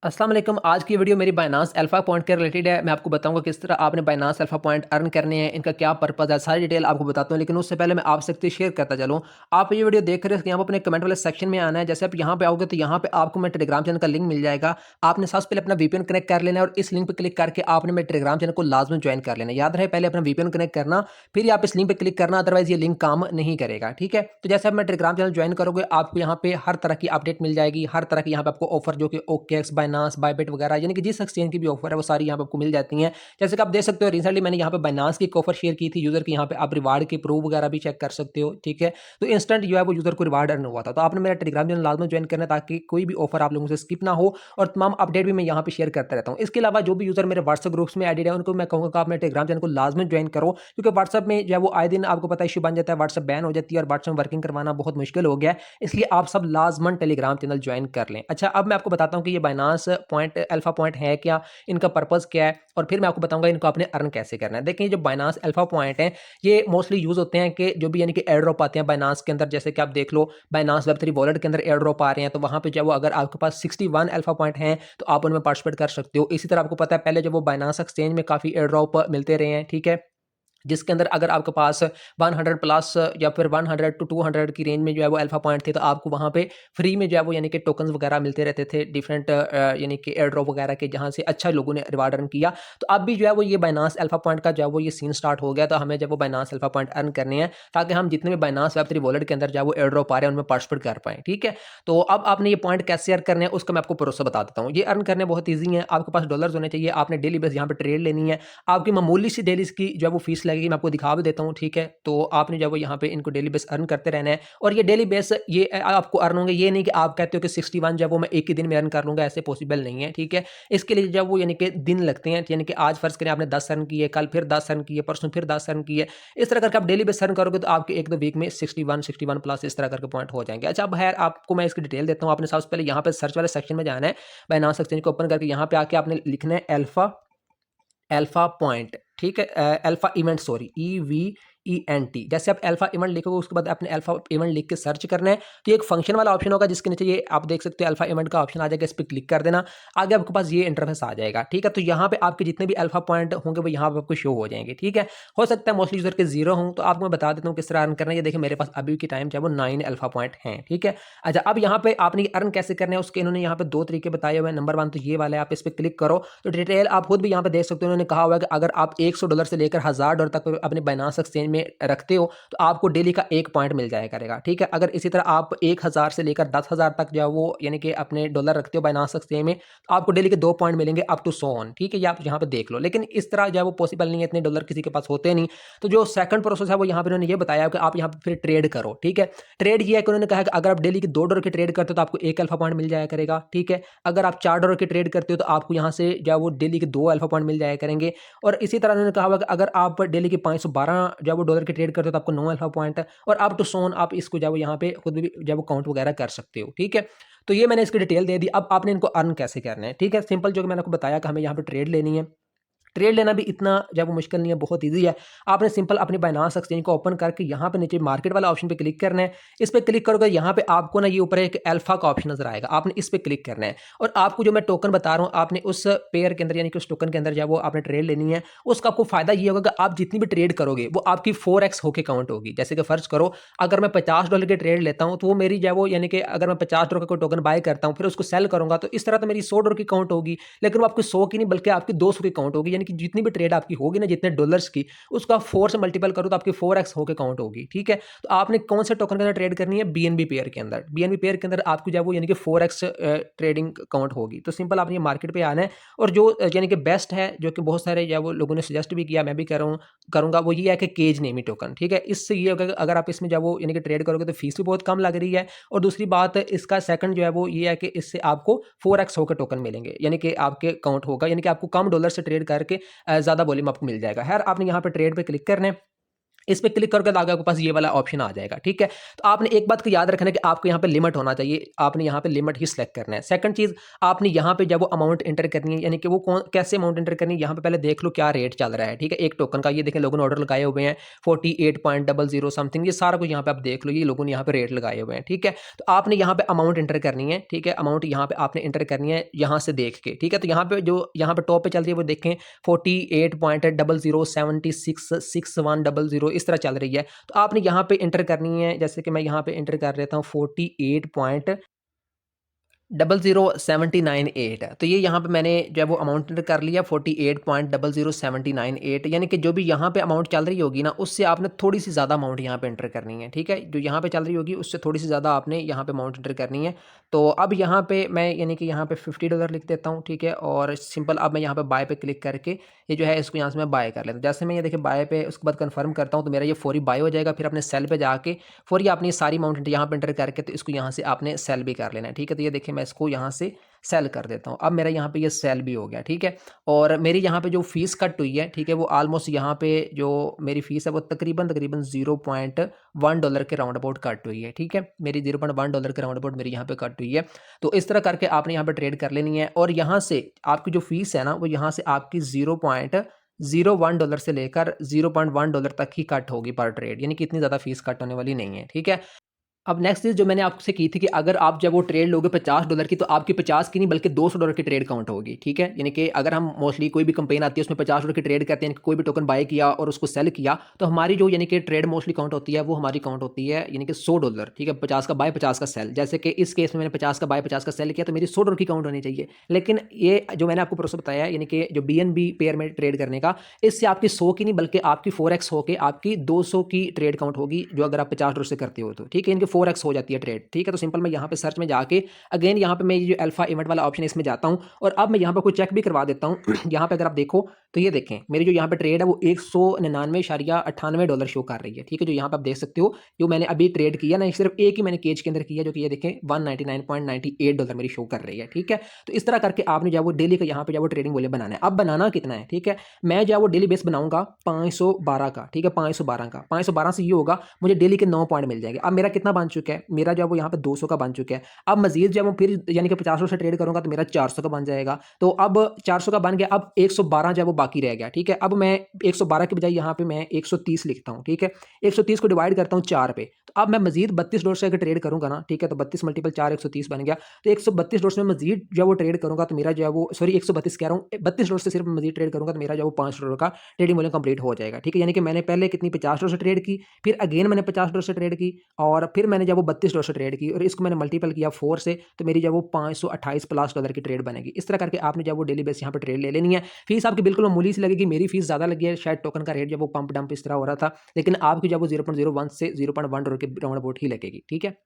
अस्सलाम वालेकुम। आज की वीडियो मेरी बायनांस अल्फा पॉइंट के रिलेटेड है। मैं आपको बताऊंगा किस तरह आपने बायनांस अल्फा पॉइंट अर्न करने हैं, इनका क्या पर्पस है, सारी डिटेल आपको बताता हूं। लेकिन उससे पहले मैं आपसे एक चीज़ शेयर करता चलूं। आप ये वीडियो देख रहे हैं, यहाँ पर अपने कमेंट वाले सेक्शन में आना है। जैसे आप यहाँ पे आओगे तो यहाँ पे आपको मेरे टेलीग्राम चैनल का लिंक मिल जाएगा। आपने सबसे पहले अपना वीपीएन कनेक्ट कर लेना है और इस लिंक पर क्लिक करके आपने मेरे टेलीग्राम चैनल को लाजमी ज्वाइन कर लेना है। याद रहे, पहले अपना वीपीएन कनेक्ट करना, फिर आप इस लिंक पर क्लिक करना, अदरवाइज ये लिंक काम नहीं करेगा। ठीक है, तो जैसे आप मेरे टेलीग्राम चैनल ज्वाइन करोगे, आपको यहाँ पे हर तरह की अपडेट मिल जाएगी। हर तरह की यहाँ पे आपको ऑफर जो कि ओकेएक्स, बायनांस, बायबिट वगैरह यानी कि जिस एक्सचेंज की भी ऑफर है वो सारी यहाँ पे आपको मिल जाती हैं। जैसे कि आप देख सकते हो, रिसेंटली मैंने यहाँ पे बायनांस की एक ऑफर शेयर की थी यूजर की। यहाँ पे आप रिवार्ड के प्रूफ वगैरह भी चेक कर सकते हो। ठीक है, तो इंस्टेंट जो है वो यूजर को रिवार्ड अर्न हुआ था। तो आपने मेरा टेलीग्राम चैनल लाजमी ज्वाइन करना है ताकि कोई भी ऑफर आप लोगों से स्किप ना हो और तमाम अपडेट भी मैं यहाँ पे शेयर करता रहता हूँ। इसके अलावा जो भी यूजर मेरे व्हाट्सएप ग्रुप्स में एडेड है उनको मैं कहूँगा कि आप मेरे टेलीग्राम चैनल को लाजमी ज्वाइन करो, क्योंकि व्हाट्सएप में जो है वो आए दिन आपको पता इशू बन जाता है, व्हाट्सएप बैन हो जाती है और व्हाट्सएप वर्किंग करवाना बहुत मुश्किल हो गया है। इसलिए आप सब लाजमन टेलीग्राम चैनल ज्वाइन कर लें। अच्छा, अब मैं आपको बताता हूँ कि ये बायनांस पॉइंट अल्फा पॉइंट है क्या, इनका पर्पस क्या है, और फिर मैं आपको बताऊंगा इनको आपने अर्न कैसे करना है। देखिए, जो बायनांस अल्फा पॉइंट है ये मोस्टली यूज होते हैं कि जो भी यानी कि एयर ड्रॉप आते हैं बायनांस के अंदर। जैसे कि आप देख लो, बायनांस वेब 3 वॉलेट के अंदर एयर ड्रॉप आ रहे हैं, तो वहां पे जो वो अगर आपके पास 61 अल्फा पॉइंट हैं तो आप उनमें पार्टिसिपेट कर सकते हो। इसी तरह आपको पता है पहले जब वो बायनांस एक्सचेंज में काफी एयर ड्रॉप मिलते रहे हैं, ठीक है, जिसके अंदर अगर आपके पास 100 प्लस या फिर 100 टू 200 की रेंज में जो है वो अल्फा पॉइंट थे, तो आपको वहाँ पे फ्री में जो है वो यानी कि टोकन्स वगैरह मिलते रहते थे डिफरेंट यानी कि एयर ड्रॉप वगैरह के, जहाँ से अच्छा लोगों ने रिवार्ड अर्न किया। तो अब भी जो है वो ये बायनांस अल्फा पॉइंट का जो है वो ये सीन स्टार्ट हो गया। तो हमें जब वो बायनांस अल्फा पॉइंट अर्न करने हैं ताकि हम जितने भी बायनांस वेब 3 वॉलेट के अंदर जो है वो एयर ड्रॉप आ रहे हैं उनमें पार्टिसिपेट कर पाएँ। ठीक है, तो अब आपने ये पॉइंट कैसे अर्न करने हैं उसका मैं आपको प्रोसेस बता देता हूँ। ये अर्न करने बहुत ईजी है। आपके पास डॉलर्स होने चाहिए, आपने डेली बेस यहाँ पे ट्रेड लेनी है। आपकी मामूली सी डेली की जो है वो फीस लगेगी, मैं आपको दिखा भी देता हूँ। ठीक है, तो आपने जो है वो यहाँ पे इनको डेली बेस अर्न करते रहना है। और ये डेली बेस ये आपको अर्न होंगे, ये नहीं कि आप कहते हो कि 61 जो है वो मैं एक ही दिन में अर्न कर लूंगा, ऐसे पॉसिबल नहीं है। ठीक है, इसके लिए जो है वो यानी कि दिन लगते हैं। यानी कि आज फर्ज करें आपने 10 अर्न किए, कल फिर 10 अर्न किए, परसों फिर 10 अर्न किए, इस तरह करके आप डेली बेस अर्न करोगे तो आपके एक दो वीक में 61 प्लस इस तरह करके पॉइंट हो जाएंगे। अच्छा, अब है आपको मैं इसकी डिटेल देता हूँ। आपने सबसे पहले यहाँ पे सर्च वाले सेक्शन में जाना है, बायनांस एक्सचेंज को ओपन करके यहाँ पे आके आपने लिखना है अल्फा अल्फा पॉइंट। ठीक है, अल्फा इवेंट, सॉरी, EVENT। जैसे आप अल्फा इवेंट लिखोगे उसके बाद आपने अल्फा इवेंट लिख के सर्च करना है, तो एक फंक्शन वाला ऑप्शन होगा जिसके नीचे ये आप देख सकते हो अल्फा इवेंट का ऑप्शन आ जाएगा, इस पर क्लिक कर देना। आगे आपके पास ये इंटरफेस आ जाएगा। ठीक है, तो यहाँ पे आपके जितने भी अल्फा पॉइंट होंगे वो यहाँ पे आपको शो हो जाएंगे। ठीक है, हो सकता है मोस्टली यूजर के जीरो हों, तो आपको मैं बता देता हूँ किस तरह अर्न करना है। ये देखिए, मेरे पास अभी के टाइम चाहे वो 9 अल्फा पॉइंट हैं। ठीक है, अच्छा, अब यहाँ पे आपने अर्न कैसे करना है उसके इन्होंने यहाँ पे दो तरीके बताए हुए हैं। नंबर 1 तो ये वाला है, आप इस पर क्लिक करो तो डिटेल आप खुद भी यहाँ पे देख सकते हो। उन्होंने कहा हुआ है कि अगर आप $100 से लेकर $1000 तक अपने बायनांस एक्सचेंज में रखते हो तो आपको डेली का 1 पॉइंट मिल जाया करेगा। ठीक है, अगर इसी तरह आप 1000 से लेकर 10,000 तक जो है वो यानी कि अपने डॉलर रखते हो बायनांस एक्सचेंज में, तो आपको डेली के 2 पॉइंट मिलेंगे अप टू सो ऑन। ठीक है, ये आप यहाँ पे देख लो। लेकिन इस तरह जो है वो पॉसिबल नहीं है, इतने डॉलर किसी के पास होते नहीं। तो जो सेकंड प्रोसेस है वो यहाँ पे उन्होंने ये बताया कि आप यहाँ पे फिर ट्रेड करो। ठीक है, ट्रेड ये है कि उन्होंने कहा कि अगर आप डेली के $2 के ट्रेड करते हो तो आपको 1 अल्फा पॉइंट मिल जाया करेगा। ठीक है, अगर आप $4 के ट्रेड करते हो तो आपको यहाँ से जो है वो डेली के 2 अल्फा पॉइंट मिल जाया करेंगे। और इसी तरह उन्होंने कहा हुआ कि अगर आप डेली के 512 जो है वो डॉलर के ट्रेड करते हो तो आपको 9 अल्फा पॉइंट है। और अप टू सोन आप इसको जो है वो यहाँ पे खुद भी जो है वो काउंट वगैरह कर सकते हो। ठीक है, तो ये मैंने इसकी डिटेल दे दी। अब आपने इनको अर्न कैसे करना है। ठीक है, सिंपल जो कि मैंने आपको बताया कि हमें यहाँ पे ट्रेड लेनी है। ट्रेड लेना भी इतना जब मुश्किल नहीं है, बहुत ईजी है। आपने सिंपल अपनी बायनांस एक्सचेंज को ओपन करके यहाँ पे नीचे मार्केट वाला ऑप्शन पे क्लिक करना है। इस पे क्लिक करोगे, यहाँ पे आपको ना ये ऊपर एक अल्फा का ऑप्शन नजर आएगा, आपने इस पे क्लिक करना है। और आपको जो मैं टोकन बता रहा हूँ, आपने उस पेयर के अंदर यानी कि उस टोकन के अंदर जो है वो आपने ट्रेड लेनी है। उसका आपको फायदा ये होगा कि आप जितनी भी ट्रेड करोगे वो आपकी 4x होके काउंट होगी। जैसे कि फर्ज करो, अगर मैं $50 के ट्रेड लेता हूँ तो वो मेरी जो है वो यानी कि अगर मैं $50 का कोई टोकन बाय करता हूँ फिर उसको सेल करूंगा तो इस तरह तो मेरी $100 की काउंट होगी। लेकिन वो आपकी 100 की नहीं बल्कि आपकी 200 की काउंट होगी। यानी कि जितनी भी ट्रेड आपकी होगी ना, जितने डॉलर्स की, उसका 4 से मल्टीपल करो तो आपकी 4x होके काउंट होगी। ठीक है, तो आपने कौन से टोकन के अंदर ट्रेड करनी है, बीएनबी पेयर के अंदर। बीएनबी पेयर के अंदर आपकी जो है वो यानी कि 4x ट्रेडिंग काउंट होगी। तो सिंपल आपने मार्केट पे आना है और जो यानी कि बेस्ट है, जो कि बहुत सारे जो वो लोगों ने सजेस्ट भी किया, मैं भी कह रहा हूँ करूंगा, वो ये है कि केज नेमी टोकन। ठीक है, इससे ये होगा कि अगर आप इसमें जो वो यानी कि ट्रेड करोगे तो फीस भी बहुत कम लग रही है। और दूसरी बात इसका सेकंड जो है वो ये है कि इससे आपको 4x होकर टोकन मिलेंगे, यानी कि आपके काउंट होगा, यानी कि आपको कम डॉलर से ट्रेड करके ज़्यादा वॉल्यूम आपको मिल जाएगा। खैर, आपने यहाँ पे ट्रेड पे क्लिक करना है। इस पे क्लिक करके आगे आपके पास ये वाला ऑप्शन आ जाएगा, ठीक है। तो आपने एक बात को याद रखना है कि आपको यहाँ पे लिमिट होना चाहिए, आपने यहाँ पे लिमिट ही सिलेक्ट करना है। सेकंड चीज़, आपने यहाँ पे जब वो अमाउंट एंटर करनी है, यानी कि वो कौन कैसे अमाउंट एंटर करनी है, यहाँ पे पहले देख लो क्या रेट चल रहा है, ठीक है। एक टोकन का ये देखें लोगों ने ऑर्डर लगाए हुए हैं 48.00 समथिंग, ये सारा कुछ यहाँ पे आप देख लो, ये लोगों ने यहाँ पे रेट लगाए हुए हैं, ठीक है। तो आपने यहाँ पे अमाउंट एंटर करनी है, ठीक है। अमाउंट यहाँ पे आपने एंटर करनी है यहाँ से देख के, ठीक है। तो यहाँ पे जो यहाँ पे टॉप पे चल रही है वो देखें 48.00766100 इस तरह चल रही है। तो आपने यहाँ पे एंटर करनी है, जैसे कि मैं यहाँ पे एंटर कर लेता हूँ 48.0079 तो ये यहाँ पे मैंने जो है वो अमाउंट एंटर कर लिया 48.0079 यानी कि जो भी यहाँ पे अमाउंट चल रही होगी ना, उससे आपने थोड़ी सी ज़्यादा अमाउंट यहाँ पे एंटर करनी है, ठीक है। जो यहाँ पे चल रही होगी उससे थोड़ी सी ज़्यादा आपने यहाँ पे अमाउंट एंटर करनी है। तो अब यहाँ पे मैं यानी कि यहाँ पे $50 लिख देता हूँ, ठीक है। और सिंपल अब मैं यहाँ पे बाय पे क्लिक करके ये जो है इसको यहाँ से मैं बाय कर लेता हूँ। जैसे मैं ये देखिए बाय पे उसके बाद कन्फर्म करता हूँ तो मेरा ये फौरी बाय हो जाएगा। फिर अपने सेल पे जाके फौरी आपने सारी अमाउंट यहाँ पे एंटर करके तो इसको यहाँ से आपने सेल भी कर लेना है, ठीक है। तो ये देखिए मैं इसको यहाँ से सेल कर देता हूँ। अब मेरा यहाँ पे ये सेल भी हो गया, ठीक है। और मेरी यहाँ पे जो फीस कट हुई है, ठीक है, वो ऑलमोस्ट यहाँ पे जो मेरी फीस है वो तकरीबन $0.1 के राउंड अबाउट कट हुई है, ठीक है। मेरी $0.1 के राउंड अबाउट मेरी यहाँ पे कट हुई है। तो इस तरह करके आपने यहाँ पे ट्रेड कर लेनी है। और यहाँ से आपकी जो फीस है ना, वो यहाँ से आपकी $0.01 से लेकर $0.1 तक ही कट होगी पर ट्रेड, यानी कि इतनी ज़्यादा फीस कट होने वाली नहीं है, ठीक है। अब नेक्स्ट चीज़ जो मैंने आपसे की थी कि अगर आप जब वो ट्रेड लोगे $50 की, तो आपकी 50 की नहीं बल्कि $200 की ट्रेड काउंट होगी, ठीक है। यानी कि अगर हम मोस्टली कोई भी कंपेन आती है उसमें $50 की ट्रेड करते हैं, कोई भी टोकन बाय किया और उसको सेल किया, तो हमारी जो यानी कि ट्रेड मोस्टली काउंट होती है वो हमारी काउंट होती है यानी कि $100, ठीक है। 50 का बाय 50 का सेल, जैसे कि इस केस में मैंने 50 का बाय 50 का सेल किया तो मेरी $100 की काउंट होनी चाहिए। लेकिन ये जो मैंने आपको प्रोसेस बताया यानी कि जो BNB पेयर में ट्रेड करने का, इससे आपकी 100 की नहीं बल्कि आपकी 4x होके आपकी 200 की ट्रेड काउंट होगी, जो अगर आप $50 से करते हो तो, ठीक है। इनकी 4x हो जाती है ट्रेड, ठीक है। तो सिंपल मैं यहाँ पे सर्च में जाके अगेन यहाँ पे मैं ये जो अल्फा इवेंट वाला ऑप्शन है इसमें जाता हूँ और अब मैं यहाँ पे कोई चेक भी करवा देता हूँ। यहाँ पे अगर आप देखो तो ये देखें मेरी जो यहाँ पे ट्रेड है वो $199.98 शो कर रही है, ठीक है। जो यहाँ पे आप देख सकते हो जो मैंने अभी ट्रेड किया ना, सिर्फ एक ही मैंने केज के अंदर किया, जो कि ये देखें $199.98 मेरी शो कर रही है, ठीक है। तो इस तरह करके आपने जो वो डेली का यहाँ पे जो ट्रेडिंग वॉल्यूम बनाना है। अब बनाना कितना है, ठीक है, मैं जो वो डेली बेस बनाऊंगा 512 का, ठीक है, 512 का। 512 से ये होगा मुझे डेली के 9 पॉइंट मिल जाएंगे। अब मेरा कितना बन चुका है, मेरा जो वो यहाँ पे 200 का बन चुका है। अब मजीद जब मैं फिर यानी कि 50 से ट्रेड करूंगा तो मेरा 400 का बन जाएगा। तो अब 400 का बन गया, अब 112 जो है वो बाकी रह गया, ठीक है। अब मैं 112 के बजाय यहाँ पे मैं 130 लिखता हूँ, ठीक है। 130 को डिवाइड करता हूँ 4 पे, तो अब मैं मजीद $32 से अगर ट्रेड करूंगा ना, ठीक है, तो 32 × 4 130 बन गया। तो $132 में मजीद जो वो ट्रेड करूंगा तो मेरा जो है वो सॉरी 132 कह रहा हूँ, $32 से सिर्फ मजीद ट्रेड करूंगा तो मेरा जो वो $5 का ट्रेडिंग वॉल्यूम कंप्लीट हो जाएगा, ठीक है। यानी कि मैंने पहले कितनी $50 से ट्रेड की, फिर अगेन मैंने $50 से ट्रेड की और फिर मैंने जब वो $32 ट्रेड की और इसको मैंने मल्टीपल किया 4 से, तो मेरी जब वो $528+ की ट्रेड बनेगी। इस तरह करके आपने जब वो डेली बेस यहाँ पे ट्रेड ले लेनी है। फीस आपकी बिल्कुल मामूली सी लगेगी, मेरी फीस ज़्यादा लगी है, शायद टोकन का रेट जब वो पंप डंप इस तरह हो रहा था, लेकिन आपकी जब वो 0.01 से $0.1 के राउंड अबाउट ही लगेगी, ठीक है।